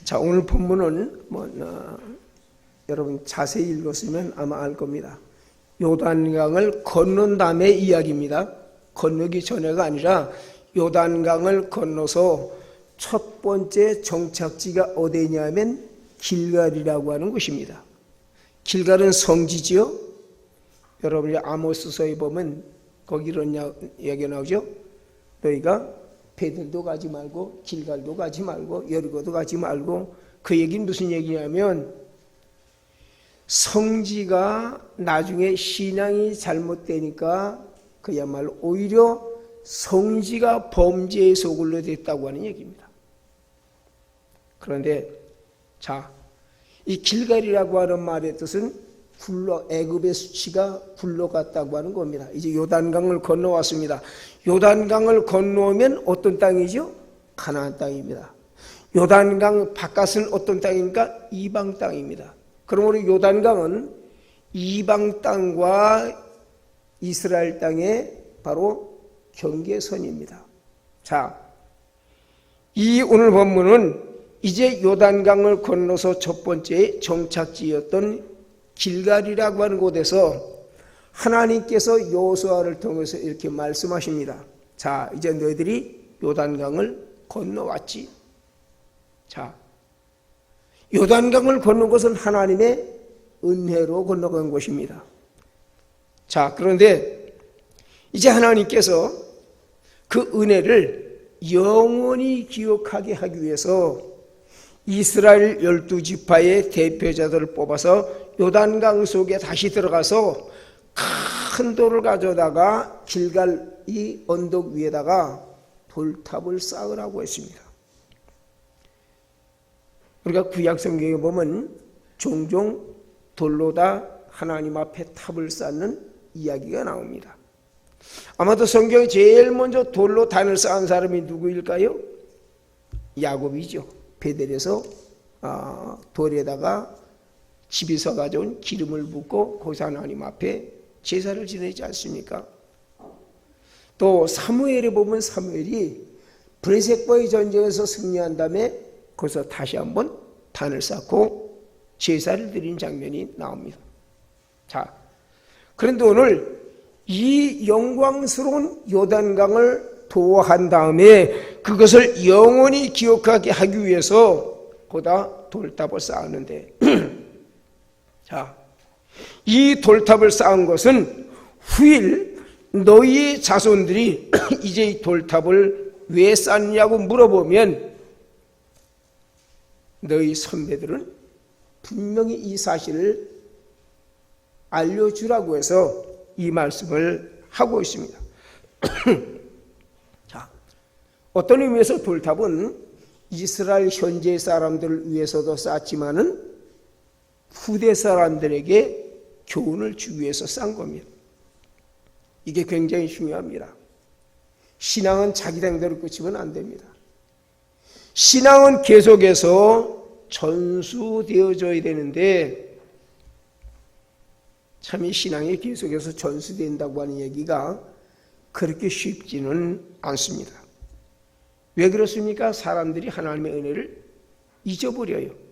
자, 오늘 본문은 여러분 자세히 읽었으면 아마 알 겁니다. 요단강을 건넌 다음의 이야기입니다. 건너기 전에가 아니라 요단강을 건너서 첫 번째 정착지가 어디냐면 길갈이라고 하는 곳입니다. 길갈은 성지지요. 여러분이 아모스서에 보면 거기 이런 이야기가 나오죠. 너희가 베들도 가지 말고 길갈도 가지 말고 여리고도 가지 말고, 그 얘기는 무슨 얘기냐면 성지가 나중에 신앙이 잘못되니까 그야말로 오히려 성지가 범죄의 소굴로 됐다고 하는 얘기입니다. 그런데 자, 이 길갈이라고 하는 말의 뜻은 애굽의 수치가 굴러갔다고 하는 겁니다. 이제 요단강을 건너왔습니다. 요단강을 건너오면 어떤 땅이죠? 가나안 땅입니다. 요단강 바깥은 어떤 땅입니까? 이방 땅입니다. 그러므로 요단강은 이방 땅과 이스라엘 땅의 바로 경계선입니다. 자, 이 오늘 본문은 이제 요단강을 건너서 첫 번째 정착지였던 길갈이라고 하는 곳에서 하나님께서 여호수아를 통해서 이렇게 말씀하십니다. 자, 이제 너희들이 요단강을 건너왔지. 자, 요단강을 건넌 것은 하나님의 은혜로 건너간 것입니다. 자, 그런데 이제 하나님께서 그 은혜를 영원히 기억하게 하기 위해서 이스라엘 12지파의 대표자들을 뽑아서 요단강 속에 다시 들어가서 큰 돌을 가져다가 길갈 이 언덕 위에다가 돌탑을 쌓으라고 했습니다. 우리가 구약 성경에 보면 종종 돌로다 하나님 앞에 탑을 쌓는 이야기가 나옵니다. 아마도 성경에 제일 먼저 돌로 단을 쌓은 사람이 누구일까요? 야곱이죠. 베델에서 돌에다가 집에서 가져온 기름을 붓고 거기서 하나님 앞에 제사를 지내지 않습니까? 또 사무엘에 보면 사무엘이 브레셋과의 전쟁에서 승리한 다음에 거기서 다시 한번 단을 쌓고 제사를 드린 장면이 나옵니다. 자, 그런데 오늘 이 영광스러운 요단강을 도화한 다음에 그것을 영원히 기억하게 하기 위해서 거기다 돌탑을 쌓았는데 자, 이 돌탑을 쌓은 것은 후일 너희의 자손들이 이제 이 돌탑을 왜 쌓느냐고 물어보면 너희 선배들은 분명히 이 사실을 알려주라고 해서 이 말씀을 하고 있습니다. 자, 어떤 의미에서 돌탑은 이스라엘 현재 사람들을 위해서도 쌓았지만은 후대 사람들에게 교훈을 주기 위해서 쌓은 겁니다. 이게 굉장히 중요합니다. 신앙은 자기 당대로 끝이면 안 됩니다. 신앙은 계속해서 전수되어져야 되는데 참 이 신앙이 계속해서 전수된다고 하는 얘기가 그렇게 쉽지는 않습니다. 왜 그렇습니까? 사람들이 하나님의 은혜를 잊어버려요.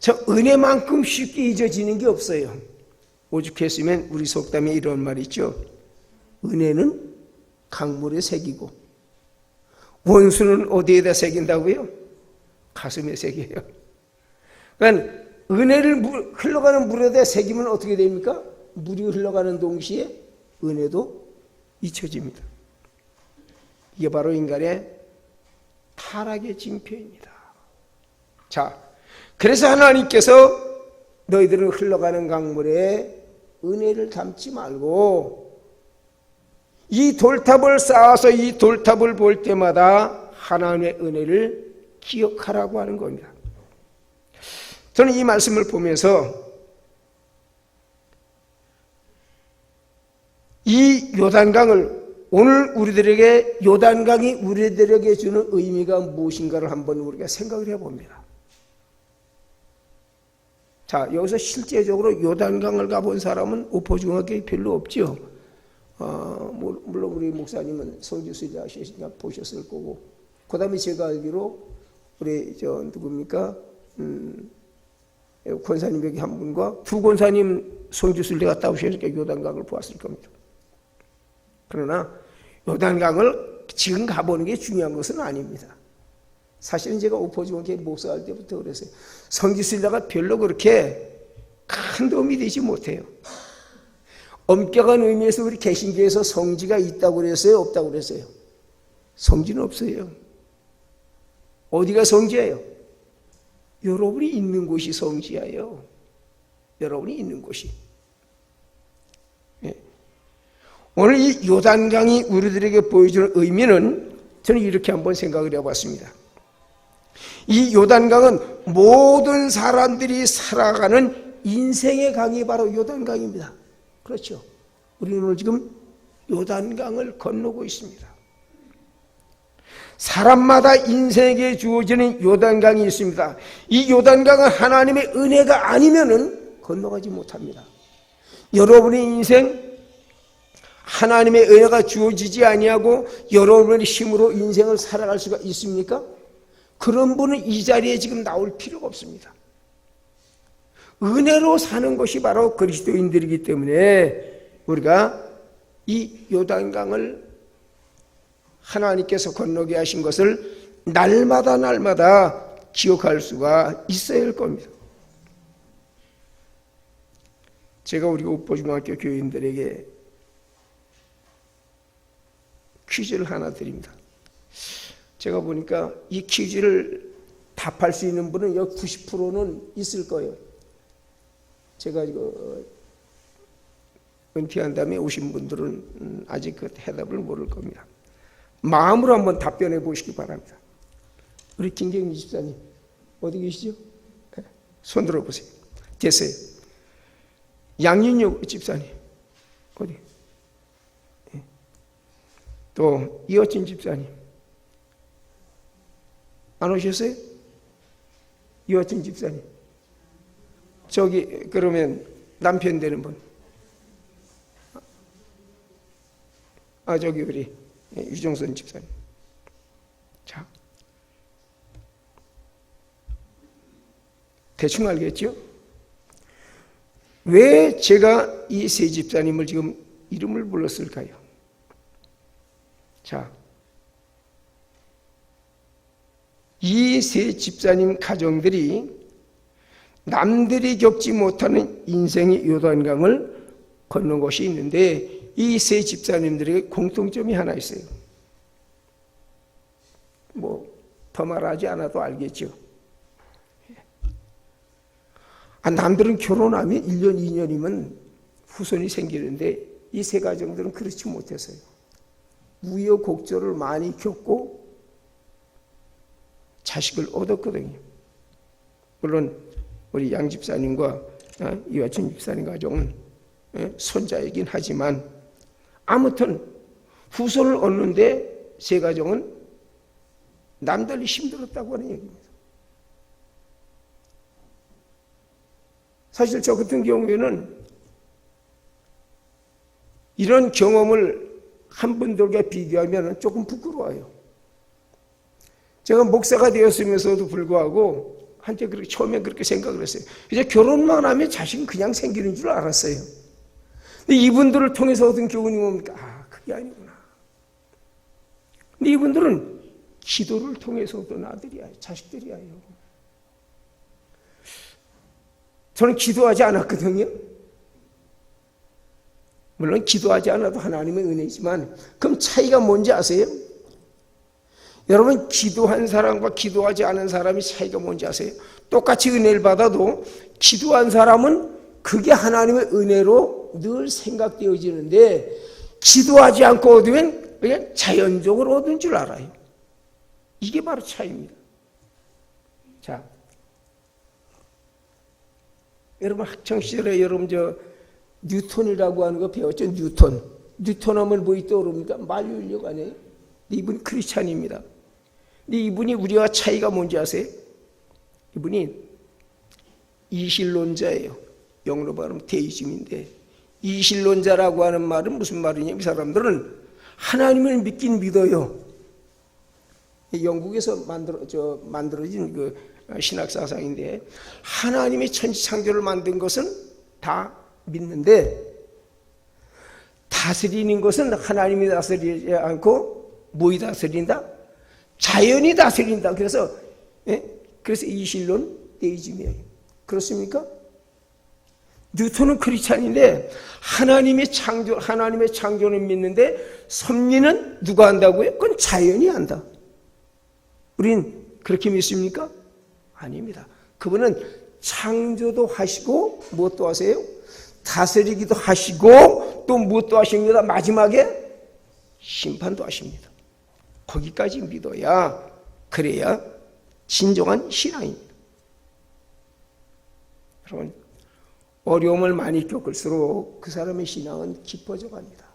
저 은혜만큼 쉽게 잊어지는 게 없어요. 오죽했으면 우리 속담에 이런 말이 있죠. 은혜는 강물에 새기고 원수는 어디에다 새긴다고요? 가슴에 새겨요. 그러니까 은혜를 흘러가는 물에다 새기면 어떻게 됩니까? 물이 흘러가는 동시에 은혜도 잊혀집니다. 이게 바로 인간의 타락의 징표입니다. 자, 그래서 하나님께서 너희들은 흘러가는 강물에 은혜를 담지 말고 이 돌탑을 쌓아서 이 돌탑을 볼 때마다 하나님의 은혜를 기억하라고 하는 겁니다. 저는 이 말씀을 보면서 이 요단강을 오늘 우리들에게 요단강이 우리들에게 주는 의미가 무엇인가를 한번 우리가 생각을 해봅니다. 자, 여기서 실제적으로 요단강을 가본 사람은 오포중학교에 별로 없죠. 물론 우리 목사님은 성지순례 하시니까 보셨을 거고, 그 다음에 제가 알기로 우리 누굽니까? 권사님 여기 한 분과 두 권사님 성지순례 갔다 오시니까 요단강을 보았을 겁니다. 그러나 요단강을 지금 가보는 게 중요한 것은 아닙니다. 사실은 제가 오포지원교회 목사할 때부터 그랬어요. 성지순례가 별로 그렇게 큰 도움이 되지 못해요. 엄격한 의미에서 우리 개신교에서 성지가 있다고 그랬어요? 없다고 그랬어요? 성지는 없어요. 어디가 성지예요? 여러분이 있는 곳이 성지예요. 여러분이 있는 곳이. 예. 오늘 이 요단강이 우리들에게 보여주는 의미는 저는 이렇게 한번 생각을 해봤습니다. 이 요단강은 모든 사람들이 살아가는 인생의 강이 바로 요단강입니다. 그렇죠. 우리는 오늘 지금 요단강을 건너고 있습니다. 사람마다 인생에게 주어지는 요단강이 있습니다. 이 요단강은 하나님의 은혜가 아니면은 건너가지 못합니다. 여러분의 인생 하나님의 은혜가 주어지지 아니하고 여러분의 힘으로 인생을 살아갈 수가 있습니까? 그런 분은 이 자리에 지금 나올 필요가 없습니다. 은혜로 사는 것이 바로 그리스도인들이기 때문에 우리가 이 요단강을 하나님께서 건너게 하신 것을 날마다 기억할 수가 있어야 할 겁니다. 제가 우리 오포중학교 교인들에게 퀴즈를 하나 드립니다. 제가 보니까 이 퀴즈를 답할 수 있는 분은 약 90%는 있을 거예요. 제가 이거 은퇴한 다음에 오신 분들은 아직 그 해답을 모를 겁니다. 마음으로 한번 답변해 보시기 바랍니다. 우리 김경희 집사님 어디 계시죠? 손 들어보세요. 됐어요. 양윤혁 집사님 어디? 또 이어진 집사님 안 오셨어요? 이어진 집사님 저기 그러면 남편 되는 분 저기 우리 유정선 집사님. 자, 대충 알겠죠? 왜 제가 이 세 집사님을 지금 이름을 불렀을까요? 자, 이 세 집사님 가정들이 남들이 겪지 못하는 인생의 요단강을 건넌 것이 있는데 이 세 집사님들에게 공통점이 하나 있어요. 더 말하지 않아도 알겠죠. 남들은 결혼하면 1년, 2년이면 후손이 생기는데 이 세 가정들은 그렇지 못했어요. 우여곡절을 많이 겪고 자식을 얻었거든요. 물론 우리 양 집사님과 이화춘 집사님 가정은 손자이긴 하지만 아무튼 후손을 얻는데 세 가정은 남달리 힘들었다고 하는 얘기입니다. 사실 저 같은 경우에는 이런 경험을 한 분들과 비교하면 조금 부끄러워요. 제가 목사가 되었으면서도 불구하고 한때 그렇게 처음에 그렇게 생각을 했어요. 이제 결혼만 하면 자식은 그냥 생기는 줄 알았어요. 근데 이분들을 통해서 얻은 교훈이 뭡니까? 그게 아니구나. 근데 이분들은 기도를 통해서 얻은 아들이야, 자식들이야. 저는 기도하지 않았거든요. 물론 기도하지 않아도 하나님의 은혜지만 그럼 차이가 뭔지 아세요? 여러분 기도한 사람과 기도하지 않은 사람이 차이가 뭔지 아세요? 똑같이 은혜를 받아도 기도한 사람은 그게 하나님의 은혜로 늘 생각되어지는데 기도하지 않고 얻으면 그냥 자연적으로 얻은 줄 알아요. 이게 바로 차이입니다. 자, 여러분 학창시절에 여러분 뉴턴이라고 하는 거 배웠죠? 뉴턴 하면 뭐이 떠오릅니까? 만유인력 아니에요? 이분이 크리스찬입니다. 근데 이분이 우리와 차이가 뭔지 아세요? 이분이 이신론자예요. 영어로 말하면 데이즘인데 이신론자라고 하는 말은 무슨 말이냐면 이 사람들은 하나님을 믿긴 믿어요. 영국에서 만들어진 그 신학 사상인데, 하나님의 천지 창조를 만든 것은 다 믿는데, 다스리는 것은 하나님이 다스리지 않고 뭐이 다스린다? 자연이 다스린다. 그래서 이신론 데이즘이에요. 그렇습니까? 뉴턴은 크리스찬인데 하나님의 창조는 믿는데 섭리는 누가 한다고요? 그건 자연이 한다. 우린 그렇게 믿습니까? 아닙니다. 그분은 창조도 하시고 무엇도 하세요? 다스리기도 하시고 또 무엇도 하십니다. 마지막에 심판도 하십니다. 거기까지 믿어야, 그래야 진정한 신앙입니다. 여러분, 어려움을 많이 겪을수록 그 사람의 신앙은 깊어져 갑니다.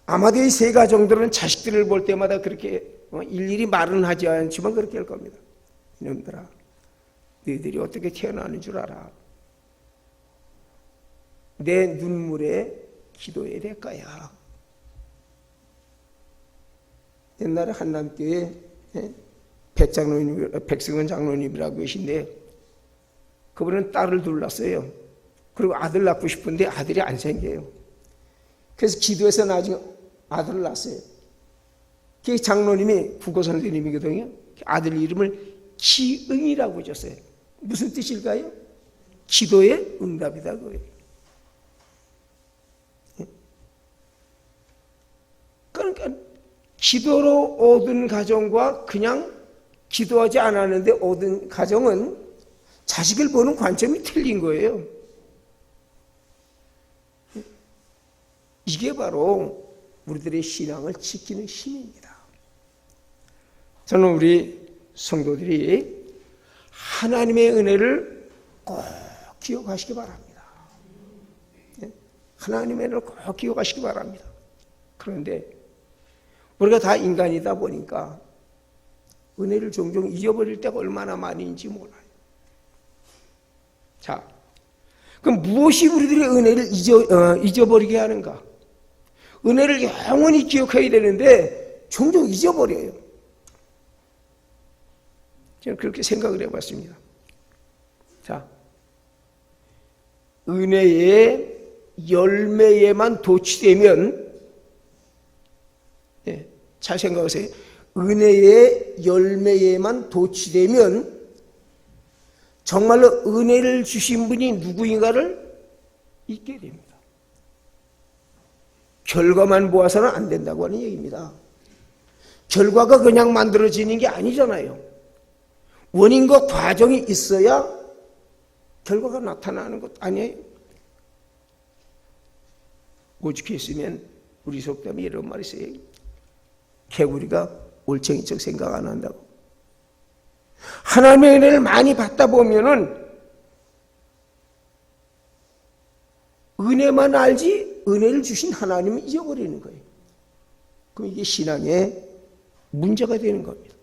아마도 이 세 가정들은 자식들을 볼 때마다 그렇게 일일이 말은 하지 않지만 그렇게 할 겁니다. 이놈들아, 너희들이 어떻게 태어나는 줄 알아? 내 눈물에 기도의 대가야. 옛날에 한남교회 백승원 장로님이라고 계신데, 그분은 딸을 둘 낳았어요. 그리고 아들 낳고 싶은데 아들이 안 생겨요. 그래서 기도해서 나중에 아들을 낳았어요. 그 장로님이 국어 선생님이거든요. 아들 이름을 기응이라고 줬어요. 무슨 뜻일까요? 기도의 응답이다 그거예요. 그러니까 기도로 얻은 가정과 그냥 기도하지 않았는데 얻은 가정은 자식을 보는 관점이 틀린 거예요. 이게 바로 우리들의 신앙을 지키는 힘입니다. 저는 우리 성도들이 하나님의 은혜를 꼭 기억하시기 바랍니다. 하나님의 은혜를 꼭 기억하시기 바랍니다. 그런데 우리가 다 인간이다 보니까 은혜를 종종 잊어버릴 때가 얼마나 많은지 몰라요. 자, 그럼 무엇이 우리들의 은혜를 잊어버리게 하는가? 은혜를 영원히 기억해야 되는데 종종 잊어버려요. 저는 그렇게 생각을 해봤습니다. 자, 은혜의 열매에만 도취되면, 잘 생각하세요. 은혜의 열매에만 도취되면 정말로 은혜를 주신 분이 누구인가를 잊게 됩니다. 결과만 보아서는 안 된다고 하는 얘기입니다. 결과가 그냥 만들어지는 게 아니잖아요. 원인과 과정이 있어야 결과가 나타나는 것 아니에요? 오죽했으면 우리 속담에 이런 말이 있어요. 개구리가 올챙이 척 생각 안 한다고. 하나님의 은혜를 많이 받다 보면은 은혜만 알지 은혜를 주신 하나님을 잊어버리는 거예요. 그럼 이게 신앙의 문제가 되는 겁니다.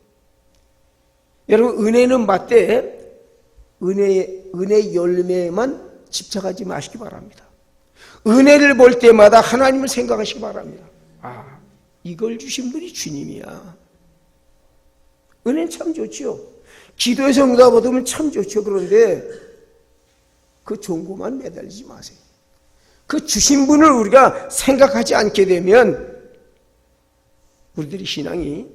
여러분, 은혜는 맞되 은혜 열매에만 집착하지 마시기 바랍니다. 은혜를 볼 때마다 하나님을 생각하시기 바랍니다. 아, 이걸 주신 분이 주님이야. 은혜는 참 좋지요. 기도에서 응답 얻으면 참 좋죠. 그런데 그 좋은 것만 매달리지 마세요. 그 주신 분을 우리가 생각하지 않게 되면 우리들의 신앙이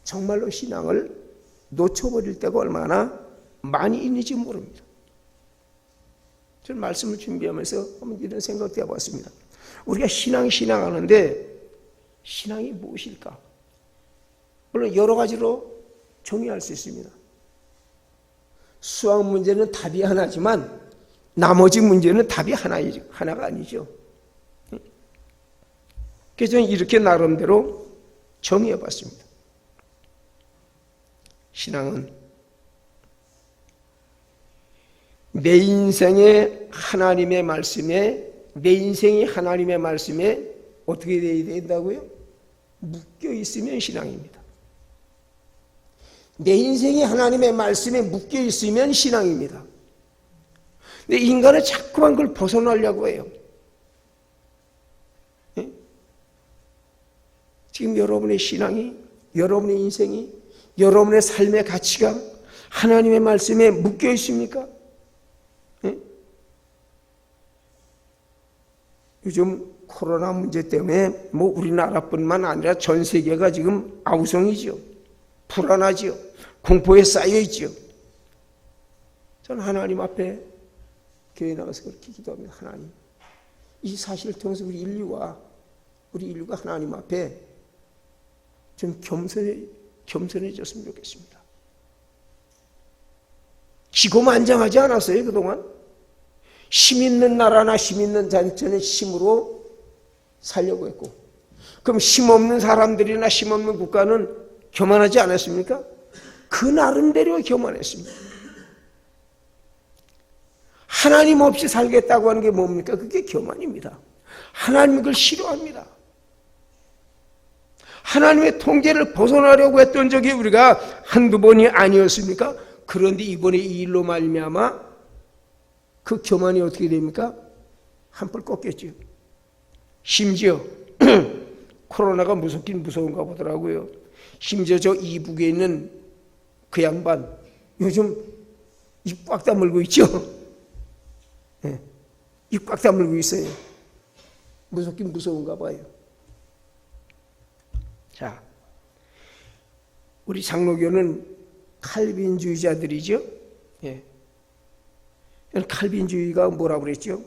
정말로 신앙을 놓쳐버릴 때가 얼마나 많이 있는지 모릅니다. 저는 말씀을 준비하면서 한번 이런 생각도 해봤습니다. 우리가 신앙하는데 신앙이 무엇일까? 물론 여러 가지로 정의할 수 있습니다. 수학 문제는 답이 하나지만 나머지 문제는 답이 하나가 아니죠. 그래서 저는 이렇게 나름대로 정의해봤습니다. 신앙은 내 인생이 하나님의 말씀에 어떻게 되어야 된다고요? 묶여 있으면 신앙입니다. 내 인생이 하나님의 말씀에 묶여 있으면 신앙입니다. 근데 인간은 자꾸만 그걸 벗어나려고 해요. 지금 여러분의 신앙이 여러분의 인생이, 여러분의 삶의 가치가 하나님의 말씀에 묶여 있습니까? 예? 요즘 코로나 문제 때문에 뭐 우리나라뿐만 아니라 전 세계가 지금 아우성이죠. 불안하지요. 공포에 쌓여있지요. 저는 하나님 앞에 교회 나가서 그렇게 기도합니다. 하나님, 이 사실을 통해서 우리 인류가 하나님 앞에 좀 겸손해졌으면 좋겠습니다. 기고만장하지 않았어요, 그동안? 힘 있는 나라나 힘 있는 잔치는 힘으로 살려고 했고, 그럼 힘 없는 사람들이나 힘 없는 국가는 교만하지 않았습니까? 그 나름대로 교만했습니다. 하나님 없이 살겠다고 하는 게 뭡니까? 그게 교만입니다. 하나님은 그걸 싫어합니다. 하나님의 통제를 벗어나려고 했던 적이 우리가 한두 번이 아니었습니까? 그런데 이번에 이 일로 말미암아 그 교만이 어떻게 됩니까? 한풀 꺾였죠. 심지어 코로나가 무섭긴 무서운가 보더라고요. 심지어 저 이북에 있는 그 양반 요즘 입 꽉 다물고 있죠. 네. 입 꽉 다물고 있어요. 무섭긴 무서운가 봐요. 자, 우리 장로교는 칼빈주의자들이죠. 예. 칼빈주의가 뭐라고 그랬죠?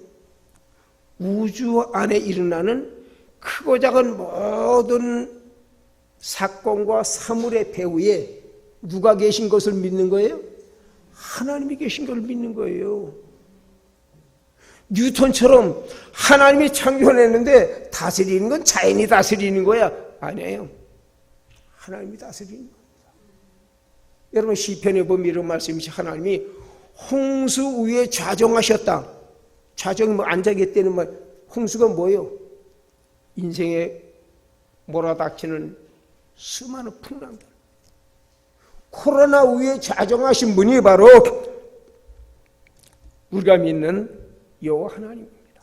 우주 안에 일어나는 크고 작은 모든 사건과 사물의 배후에 누가 계신 것을 믿는 거예요? 하나님이 계신 걸 믿는 거예요. 뉴턴처럼 하나님이 창조했는데 다스리는 건 자연이 다스리는 거야? 아니에요. 하나님이 다스리는 겁니다. 여러분 시편에 보면 이런 말씀이지. 하나님이 홍수 위에 좌정하셨다. 좌정이 뭐 앉아있다는 말. 홍수가 뭐예요? 인생에 몰아닥치는 수많은 풍랑들. 코로나 위에 좌정하신 분이 바로 우리가 믿는 여호와 하나님입니다.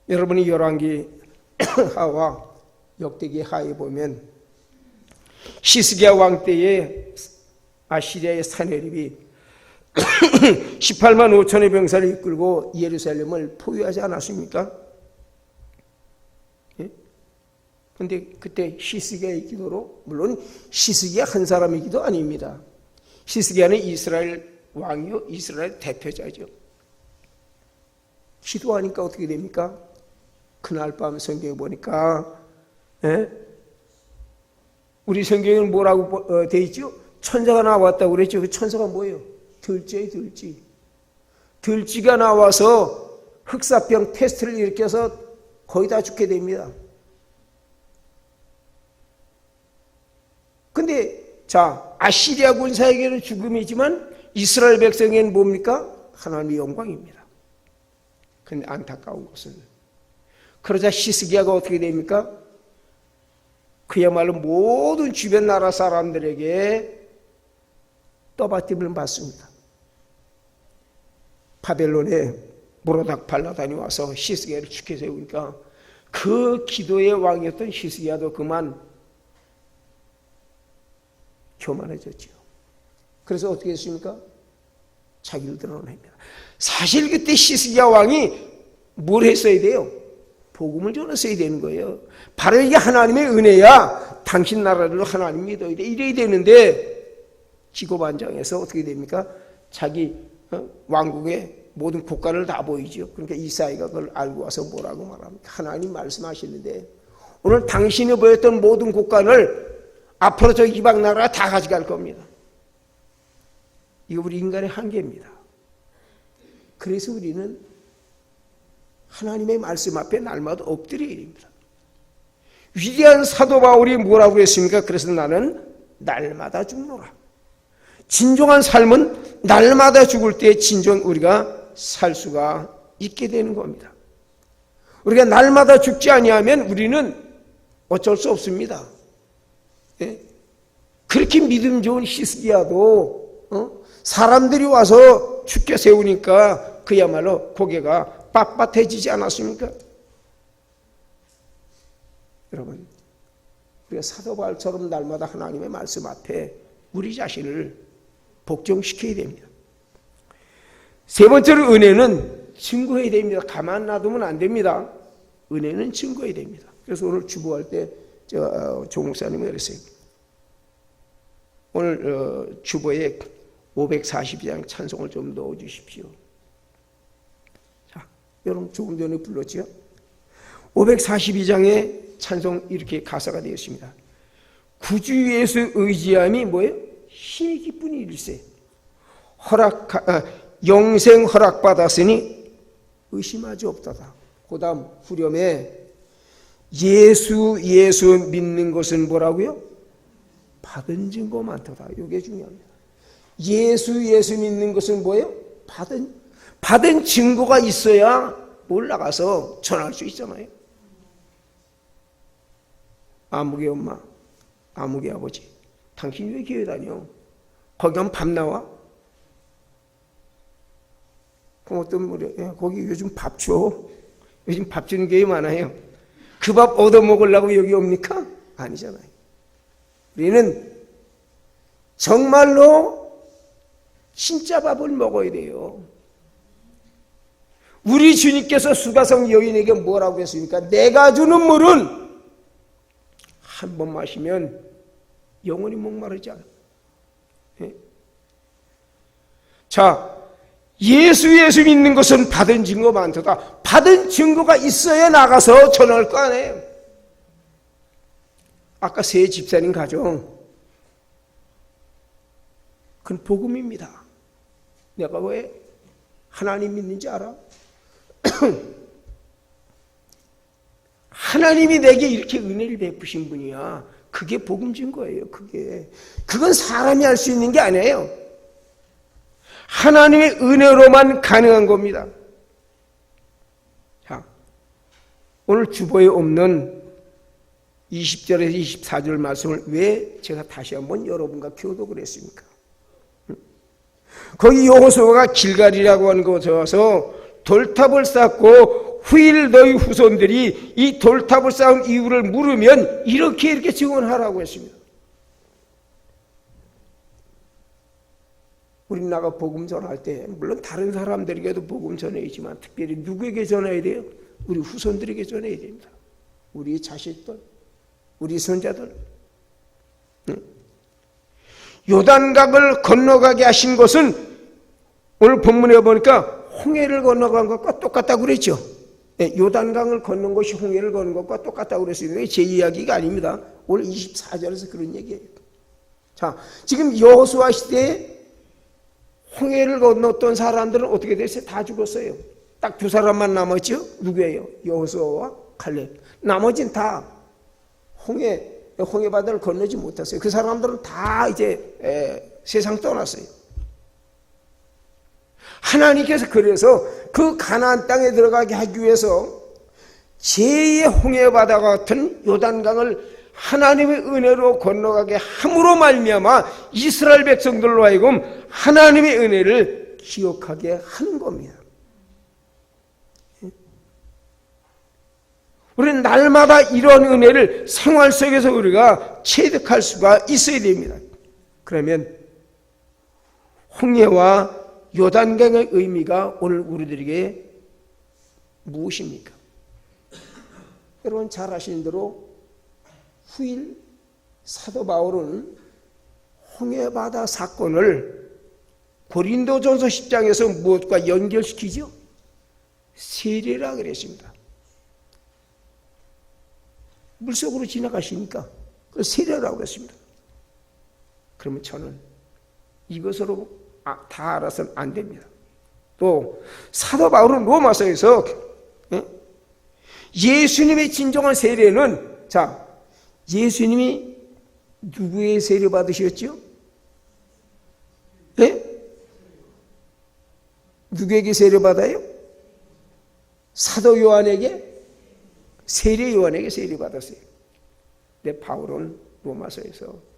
여러분이 열왕기 하와 역대기 하에 보면 히스기야 왕 때에 아시리아의 사내립이 18만 5천의 병사를 이끌고 예루살렘을 포위하지 않았습니까? 그런데 그때 히스기야의 기도로, 물론 히스기야 한 사람의 기도 아닙니다. 히스기야는 이스라엘 왕이요, 이스라엘 대표자죠. 기도하니까 어떻게 됩니까? 그날 밤 성경에 보니까 우리 성경에는 뭐라고 돼 있죠? 천사가 나왔다고 그랬죠. 그 천사가 뭐예요? 들쥐예요, 들쥐. 들쥐가 나와서 흑사병 테스트를 일으켜서 거의 다 죽게 됩니다. 근데 자, 아시리아 군사에게는 죽음이지만 이스라엘 백성에게는 뭡니까? 하나님의 영광입니다. 근데 안타까운 것은 그러자 히스기야가 어떻게 됩니까? 그야말로 모든 주변 나라 사람들에게 떠받침을 받습니다. 바벨론에 모로닥 발라단이 와서 히스기야를 죽게 세우니까 그 기도의 왕이었던 히스기야도 그만 교만해졌죠. 그래서 어떻게 했습니까? 자기를 드러냅니다. 사실 그때 히스기야 왕이 뭘 했어야 돼요? 복음을 전했어야 되는 거예요. 바로 이게 하나님의 은혜야. 당신 나라를 하나님 믿어야 돼. 이래야 되는데 기고만장해서 어떻게 됩니까? 자기 왕국의 모든 국가를 다 보이죠. 그러니까 이사야가 그걸 알고 와서 뭐라고 말합니까? 하나님 말씀하시는데 오늘 당신이 보였던 모든 국가를 앞으로 저 이방 나라가 다 가져갈 겁니다. 이거 우리 인간의 한계입니다. 그래서 우리는 하나님의 말씀 앞에 날마다 엎드려야 됩니다. 위대한 사도 바울이 뭐라고 했습니까? 그래서 나는 날마다 죽노라. 진정한 삶은 날마다 죽을 때 진정 우리가 살 수가 있게 되는 겁니다. 우리가 날마다 죽지 아니하면 우리는 어쩔 수 없습니다. 예? 그렇게 믿음 좋은 히스기야도 사람들이 와서 죽게 세우니까 그야말로 고개가 빳빳해지지 않았습니까? 여러분, 우리가 사도 바울처럼 날마다 하나님의 말씀 앞에 우리 자신을 복종시켜야 됩니다. 세 번째로 은혜는 증거해야 됩니다. 가만 놔두면 안 됩니다. 은혜는 증거해야 됩니다. 그래서 오늘 주보할 때 조 목사님이 그랬어요. 오늘 주보에 542장 찬송을 좀 넣어주십시오. 자, 여러분 조금 전에 불렀죠? 542장의 찬송 이렇게 가사가 되어 있습니다. 구주 예수 의지함이 뭐예요? 힘이 기쁜 일일세. 영생 허락받았으니 의심하지 없도다. 그 다음 후렴에 예수 믿는 것은 뭐라고요? 받은 증거 많도다. 이게 중요합니다. 예수 믿는 것은 뭐예요? 받은 증거가 있어야 뭘 나가서 전할 수 있잖아요. 아무개 엄마, 아무개 아버지, 당신 왜 교회 다녀? 거기 가면 밥 나와? 그럼 어떤 분이 거기 요즘 밥 줘. 요즘 밥 주는 교회 많아요. 그 밥 얻어먹으려고 여기 옵니까? 아니잖아요. 우리는 정말로 진짜 밥을 먹어야 돼요. 우리 주님께서 수가성 여인에게 뭐라고 했습니까? 내가 주는 물은 한 번 마시면 영원히 목마르지 않아. 예? 자, 예수 믿는 것은 받은 증거 많도다. 받은 증거가 있어야 나가서 전할 거 아니에요. 아까 세 집사님 가정, 그건 복음입니다. 내가 왜 하나님 믿는지 알아? 하나님이 내게 이렇게 은혜를 베푸신 분이야. 그게 복음 증거예요. 그건 사람이 할 수 있는 게 아니에요. 하나님의 은혜로만 가능한 겁니다. 자, 오늘 주보에 없는 20절에서 24절 말씀을 왜 제가 다시 한번 여러분과 교독을 했습니까? 거기 여호수아가 길갈이라고 하는 곳에 와서 돌탑을 쌓고 후일 너희 후손들이 이 돌탑을 쌓은 이유를 물으면 이렇게 증언하라고 했습니다. 우리 나가 복음 전할 때 물론 다른 사람들에게도 복음 전해야지만 특별히 누구에게 전해야 돼요? 우리 후손들에게 전해야 됩니다. 우리 자식들, 우리 손자들. 요단강을 건너가게 하신 것은 오늘 본문에 보니까 홍해를 건너간 것과 똑같다고 그랬죠. 요단강을 건넌 것이 홍해를 건넌 것과 똑같다고 그랬어요. 제 이야기가 아닙니다. 오늘 24절에서 그런 얘기예요. 자, 지금 여호수아 시대에 홍해를 건넜던 사람들은 어떻게 됐어요? 다 죽었어요. 딱 두 사람만 남았죠? 누구예요? 여호수아와 칼렙. 나머지는 다 홍해 바다를 건너지 못했어요. 그 사람들은 다 이제 세상 떠났어요. 하나님께서 그래서 그 가나안 땅에 들어가게 하기 위해서 제2의 홍해 바다 같은 요단강을 하나님의 은혜로 건너가게 함으로 말미암아 이스라엘 백성들로 하여금 하나님의 은혜를 기억하게 하는 겁니다. 우리는 날마다 이런 은혜를 생활 속에서 우리가 체득할 수가 있어야 됩니다. 그러면 홍해와 요단강의 의미가 오늘 우리들에게 무엇입니까? 여러분 잘 아시는 대로 후일 사도 바울은 홍해바다 사건을 고린도전서 10장에서 무엇과 연결시키죠? 세례라 그랬습니다. 물속으로 지나가시니까 그 세례라고 했습니다. 그러면 저는 이것으로 다 알아서는 안 됩니다. 또 사도 바울은 로마서에서 예수님의 진정한 세례는 예수님이 누구의 세례 받으셨죠? 네? 누구에게 세례 받아요? 사도 요한에게? 세례 요한에게 세례 받았어요. 근데 바울은 로마서에서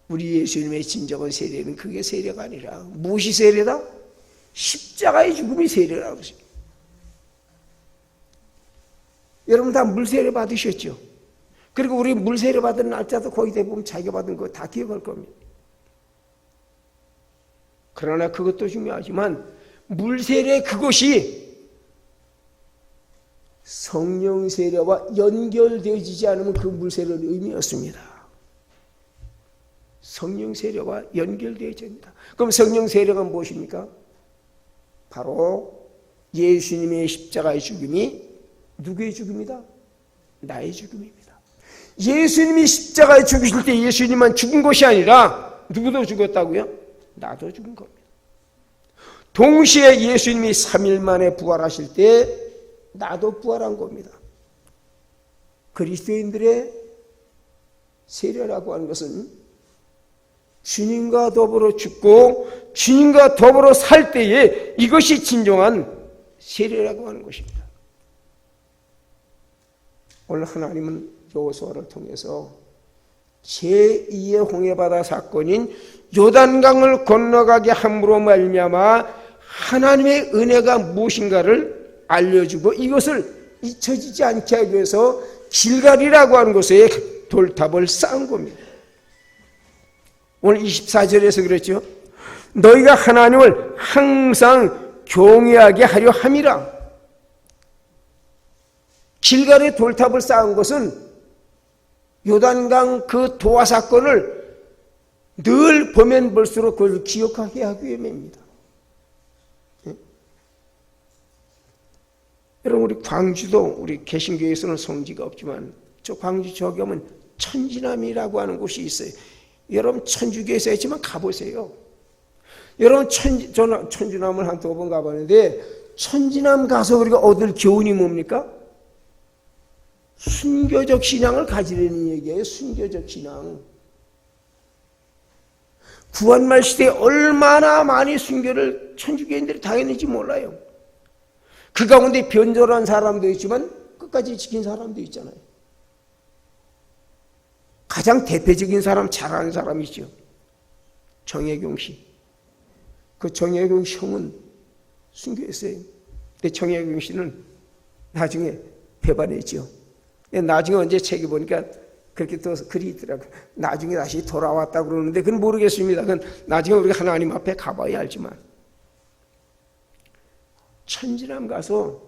우리 예수님의 진정한 세례는 그게 세례가 아니라 무엇이 세례다? 십자가의 죽음이 세례라고 했어요. 여러분 다 물세례 받으셨죠? 그리고 우리 물세례 받은 날짜도 거의 대부분 자기가 받은 거 다 기억할 겁니다. 그러나 그것도 중요하지만 물세례 그것이 성령 세례와 연결되어지지 않으면 그 물세례는 의미 없습니다. 성령 세례와 연결되어져야 합니다. 그럼 성령 세례가 무엇입니까? 바로 예수님의 십자가의 죽음이 누구의 죽음이다? 나의 죽음입니다. 예수님이 십자가에 죽으실 때 예수님만 죽은 것이 아니라 누구도 죽었다고요? 나도 죽은 겁니다. 동시에 예수님이 3일 만에 부활하실 때 나도 부활한 겁니다. 그리스도인들의 세례라고 하는 것은 주님과 더불어 죽고 주님과 더불어 살 때에 이것이 진정한 세례라고 하는 것입니다. 오늘 하나님은 여호수아를 통해서 제2의 홍해바다 사건인 요단강을 건너가게 함으로 말미암아 하나님의 은혜가 무엇인가를 알려주고 이것을 잊혀지지 않게 하기 위해서 길갈이라고 하는 곳에 돌탑을 쌓은 겁니다. 오늘 24절에서 그랬죠. 너희가 하나님을 항상 경외하게 하려 함이라. 길갈에 돌탑을 쌓은 것은 요단강 그 도화 사건을 늘 보면 볼수록 그걸 기억하게 하기 위함입니다. 여러분 우리 광주도 우리 개신교에서는 성지가 없지만 저 광주 저기 가면 천지남이라고 하는 곳이 있어요. 여러분 천주교에서 했지만 가보세요. 여러분 저는 천지남을 한 2번 가봤는데 천지남 가서 우리가 얻을 교훈이 뭡니까? 순교적 신앙을 가지려는 얘기예요. 순교적 신앙. 구한말 시대에 얼마나 많이 순교를 천주교인들이 당했는지 몰라요. 그 가운데 변절한 사람도 있지만 끝까지 지킨 사람도 있잖아요. 가장 대표적인 사람, 잘하는 사람이죠. 정혜경 씨. 그 정혜경 형은 순교했어요. 근데 정혜경 씨는 나중에 배반했죠. 나중에 언제 책이 보니까 그렇게 또 글이 있더라고요. 나중에 다시 돌아왔다고 그러는데 그건 모르겠습니다. 그건 나중에 우리가 하나님 앞에 가봐야 알지만 천지남 가서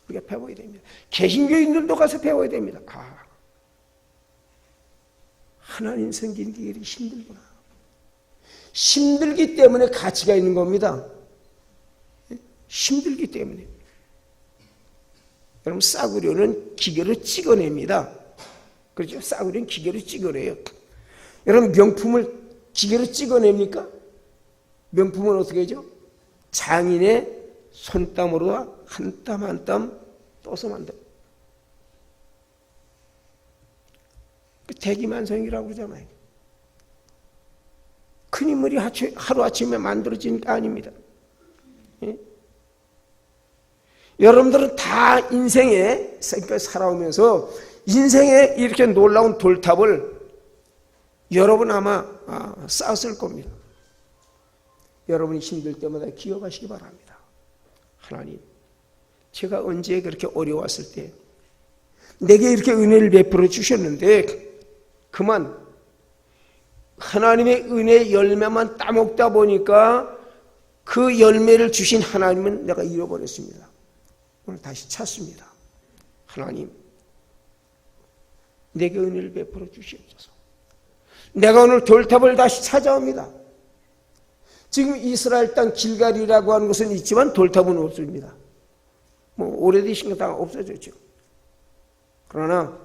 우리가 배워야 됩니다. 개신교인들도 가서 배워야 됩니다. 하나님 섬기는 길이 힘들구나. 힘들기 때문에 가치가 있는 겁니다. 힘들기 때문에. 여러분 싸구려는 기계로 찍어냅니다. 그렇죠? 싸구려는 기계로 찍어내요. 여러분 명품을 기계로 찍어냅니까? 명품은 어떻게 하죠? 장인의 손땀으로 한 땀 한 땀 떠서 만들어. 대기만성이라고 그러잖아요. 큰 인물이 하루아침에 만들어진 게 아닙니다. 예? 여러분들은 다 인생에 살아오면서 인생에 이렇게 놀라운 돌탑을 여러분 아마 쌓았을 겁니다. 여러분이 힘들 때마다 기억하시기 바랍니다. 하나님, 제가 언제 그렇게 어려웠을 때 내게 이렇게 은혜를 베풀어 주셨는데 그만 하나님의 은혜 열매만 따먹다 보니까 그 열매를 주신 하나님은 내가 잃어버렸습니다. 오늘 다시 찾습니다. 하나님, 내게 은혜를 베풀어 주시옵소서. 내가 오늘 돌탑을 다시 찾아옵니다. 지금 이스라엘 땅 길갈이라고 하는 것은 있지만 돌탑은 없습니다. 오래되신 거 다 없어졌죠. 그러나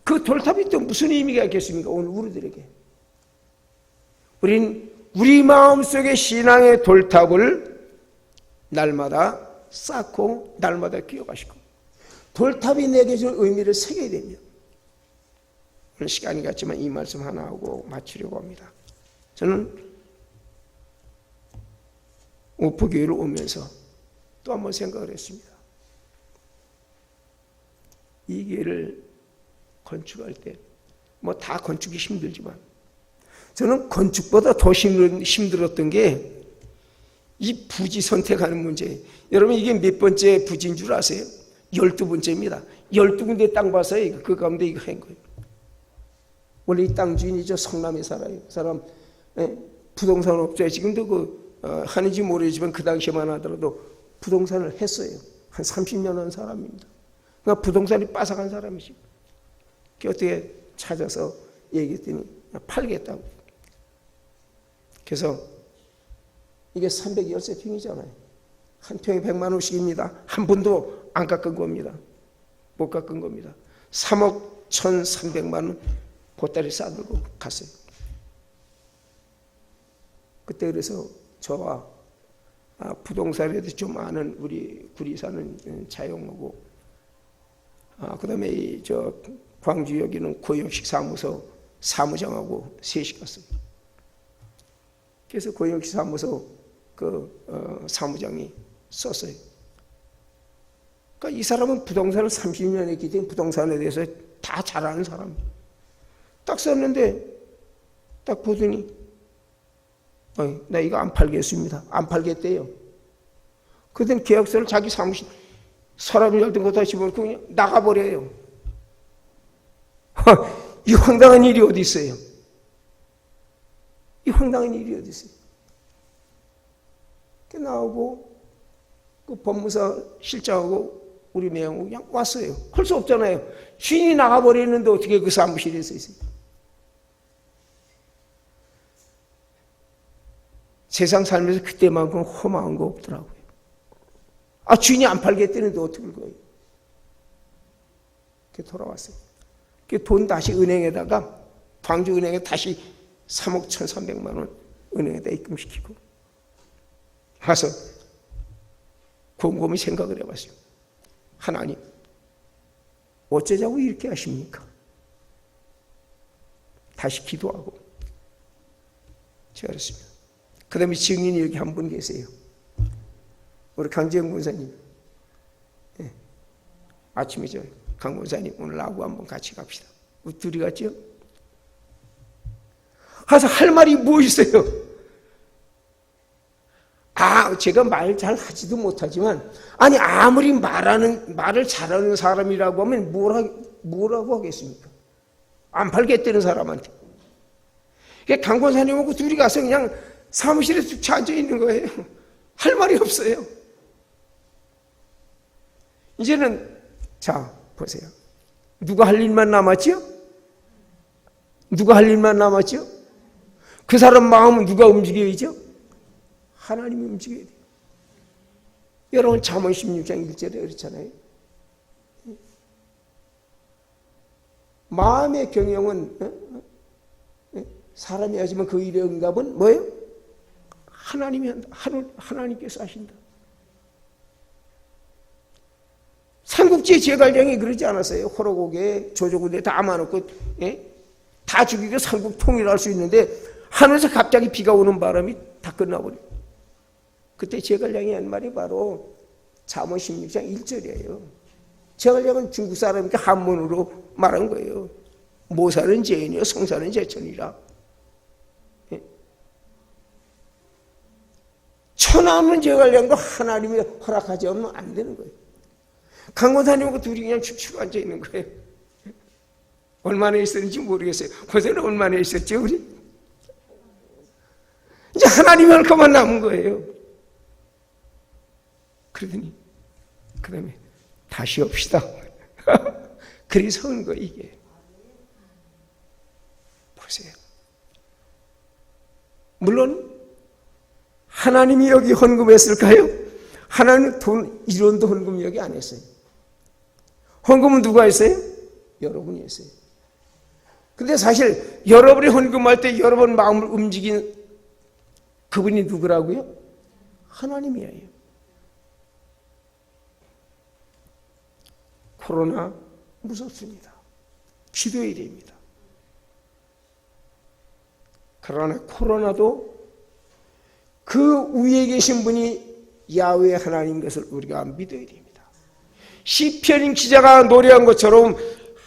그 돌탑이 또 무슨 의미가 있겠습니까? 오늘 우리들에게. 우린 우리 마음속에 신앙의 돌탑을 날마다 쌓고 날마다 기억하시고 돌탑이 내게 준 의미를 새겨야 됩니다. 오늘 시간이 갔지만 이 말씀 하나 하고 마치려고 합니다. 저는 오포교회를 오면서 또 한 번 생각을 했습니다. 이 교회를 건축할 때 다 건축이 힘들지만 저는 건축보다 더 힘들었던 게 이 부지 선택하는 문제. 여러분 이게 몇 번째 부지인 줄 아세요? 12번째입니다. 12군데 땅 봐서 그 가운데 이거 한 거예요. 원래 이 땅 주인이죠. 성남에 살아요. 그 사람 부동산 업자에 지금도 하는지 모르지만 그 당시에만 하더라도 부동산을 했어요. 한 30년 한 사람입니다. 그러니까 부동산이 빠삭한 사람이죠. 어떻게 찾아서 얘기했더니 팔겠다고. 그래서 이게 313평이잖아요. 한 평에 100만 원씩입니다. 한 분도 안 깎은 겁니다. 못 깎은 겁니다. 3억 1,300만 원 보따리 싸들고 갔어요. 그때 그래서 저와 부동산에 대해서 좀 아는 우리 구리 사는 자영하고 그다음에 저 광주 여기는 고영식 사무소 사무장하고 셋이 갔어요. 그래서 고영식 사무소 사무장이 썼어요. 그러니까 이 사람은 부동산을 30년 했기 때문에 부동산에 대해서 다 잘 아는 사람이에요. 딱 썼는데 딱 보더니 나 이거 안 팔겠습니다. 안 팔겠대요. 그땐 계약서를 자기 사무실 서랍을 열던 거 다 집어넣고 그냥 나가버려요. 이 황당한 일이 어디 있어요? 이 황당한 일이 어디 있어요? 나오고 그 법무사 실장하고 우리 매형하고 그냥 왔어요. 할 수 없잖아요. 주인이 나가버리는데 어떻게 그 사무실에 서 있어요? 세상 살면서 그때만큼 험한 거 없더라고요. 주인이 안 팔겠다는데 어떻게 할 거예요? 그렇게 돌아왔어요. 그 돈 다시 은행에다가 광주은행에 다시 3억 1,300만 원 은행에다 입금시키고 와서 곰곰이 생각을 해봤어요. 하나님, 어쩌자고 이렇게 하십니까? 다시 기도하고 제가 그랬습니다. 그 다음에 증인이 여기 한 분 계세요. 우리 강재영 권사님. 아침에 강 권사님 오늘 나하고 한번 같이 갑시다. 우리 둘이 갔죠? 가서 할 말이 뭐 있어요? 제가 말 잘 하지도 못하지만 아무리 말을 잘하는 사람이라고 하면 뭐라고 하겠습니까? 안 팔겠다는 사람한테. 강 권사님하고 둘이 가서 그냥 사무실에 쭉 앉아 있는 거예요. 할 말이 없어요. 이제는 자 보세요. 누가 할 일만 남았죠? 누가 할 일만 남았죠? 그 사람 마음은 누가 움직여야죠? 하나님이 움직여야 돼요. 여러분 잠언 16장 1절에 그렇잖아요. 마음의 경영은 사람이 하지만 그 일의 응답은 뭐예요? 하나님이 한다. 하나님께서 하신다. 삼국지의 제갈량이 그러지 않았어요? 호로고개, 조조군대 다 암아놓고 다 죽이고 삼국 통일할 수 있는데 하늘에서 갑자기 비가 오는 바람이 다 끝나버려요. 그때 제갈량이 한 말이 바로 잠언 16장 1절이에요. 제갈량은 중국 사람이니까 한문으로 말한 거예요. 모사는 제인이요 성사는 제천이라. 천하 없는 제갈량도 하나님이 허락하지 않으면 안 되는 거예요. 강권사님하고 둘이 그냥 축축 앉아 있는 거예요. 얼마나 있었는지 모르겠어요. 그때는 얼마나 있었죠, 우리? 이제 하나님이 할 것만 남은 거예요. 그러더니, 그 다음에 다시 옵시다. 그래서 온 거예요, 이게. 보세요. 물론, 하나님이 여기 헌금했을까요? 하나님은 돈 1원도 헌금 여기 안 했어요. 헌금은 누가 했어요? 여러분이 했어요. 근데 사실 여러분이 헌금할 때 여러분 마음을 움직인 그분이 누구라고요? 하나님이에요. 코로나 무섭습니다. 기도해야 됩니다. 그러나 코로나도 그 위에 계신 분이 야훼 하나님 것을 우리가 믿어야 됩니다. 시편 기자가 노래한 것처럼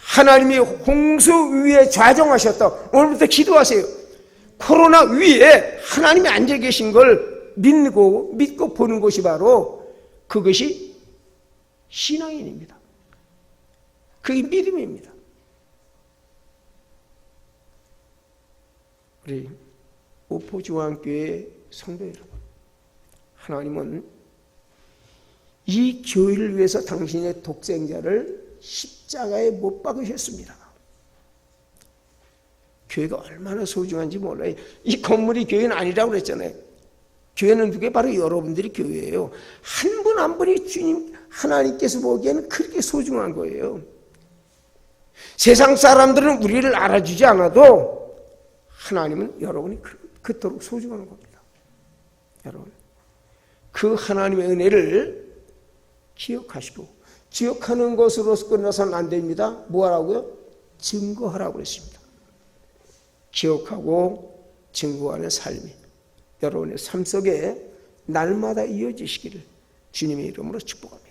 하나님이 홍수 위에 좌정하셨다. 오늘부터 기도하세요. 코로나 위에 하나님이 앉아 계신 걸 믿고 보는 것이 바로 그것이 신앙인입니다. 그게 믿음입니다. 우리 오포중앙교회 성도 여러분, 하나님은 이 교회를 위해서 당신의 독생자를 십자가에 못 박으셨습니다. 교회가 얼마나 소중한지 몰라요. 이 건물이 교회는 아니라고 그랬잖아요. 교회는 그게 바로 여러분들이 교회예요. 한 분 한 분이 주님 하나님께서 보기에는 그렇게 소중한 거예요. 세상 사람들은 우리를 알아주지 않아도 하나님은 여러분이 그토록 소중한 겁니다. 여러분, 그 하나님의 은혜를 기억하시고, 기억하는 것으로서 끝나서는 안 됩니다. 뭐 하라고요? 증거하라고 그랬습니다. 기억하고 증거하는 삶이 여러분의 삶 속에 날마다 이어지시기를 주님의 이름으로 축복합니다.